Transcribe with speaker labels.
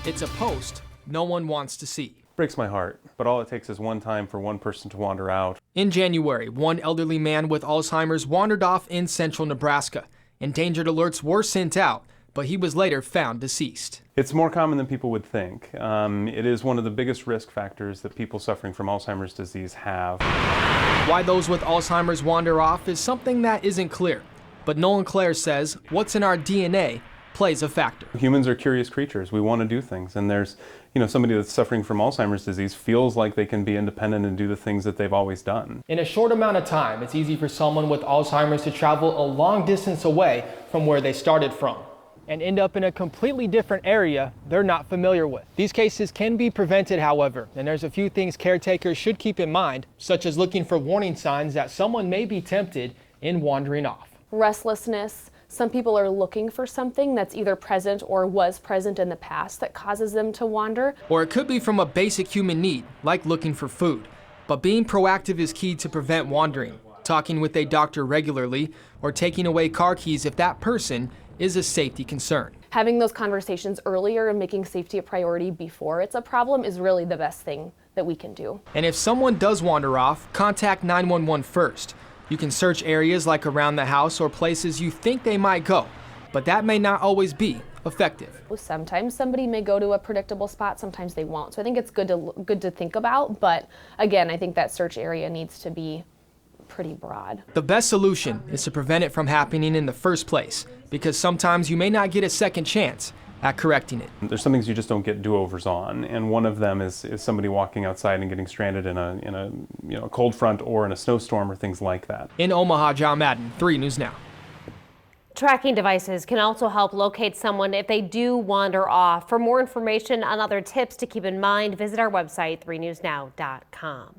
Speaker 1: It's a post no one wants to see.
Speaker 2: Breaks my heart, but all it takes is one time for one person to wander out.
Speaker 1: In January, one elderly man with Alzheimer's wandered off in central Nebraska. Endangered alerts were sent out, but he was later found deceased.
Speaker 2: It's more common than people would think. It is one of the biggest risk factors that people suffering from Alzheimer's disease have.
Speaker 1: Why those with Alzheimer's wander off is something that isn't clear. But Nolan Clare says what's in our DNA plays a factor.
Speaker 2: Humans are curious creatures. We want to do things, and there's, somebody that's suffering from Alzheimer's disease feels like they can be independent and do the things that they've always done.
Speaker 1: In a short amount of time, it's easy for someone with Alzheimer's to travel a long distance away from where they started from and end up in a completely different area they're not familiar with. These cases can be prevented, however, and there's a few things caretakers should keep in mind, such as looking for warning signs that someone may be tempted in wandering off.
Speaker 3: Restlessness. Some people are looking for something that's either present or was present in the past that causes them to wander.
Speaker 1: Or it could be from a basic human need, like looking for food. But being proactive is key to prevent wandering. Talking with a doctor regularly or taking away car keys if that person is a safety concern.
Speaker 3: Having those conversations earlier and making safety a priority before it's a problem is really the best thing that we can do.
Speaker 1: And if someone does wander off, contact 911 first. You can search areas like around the house or places you think they might go, but that may not always be effective.
Speaker 3: Sometimes somebody may go to a predictable spot, sometimes they won't. So I think it's good to think about, but again, I think that search area needs to be pretty broad.
Speaker 1: The best solution is to prevent it from happening in the first place, because sometimes you may not get a second chance at correcting it.
Speaker 2: There's some things you just don't get do-overs on, and one of them is somebody walking outside and getting stranded in a cold front or in a snowstorm or things like that.
Speaker 1: In Omaha, John Madden, 3 News Now.
Speaker 4: Tracking devices can also help locate someone if they do wander off. For more information on other tips to keep in mind, visit our website, 3newsnow.com.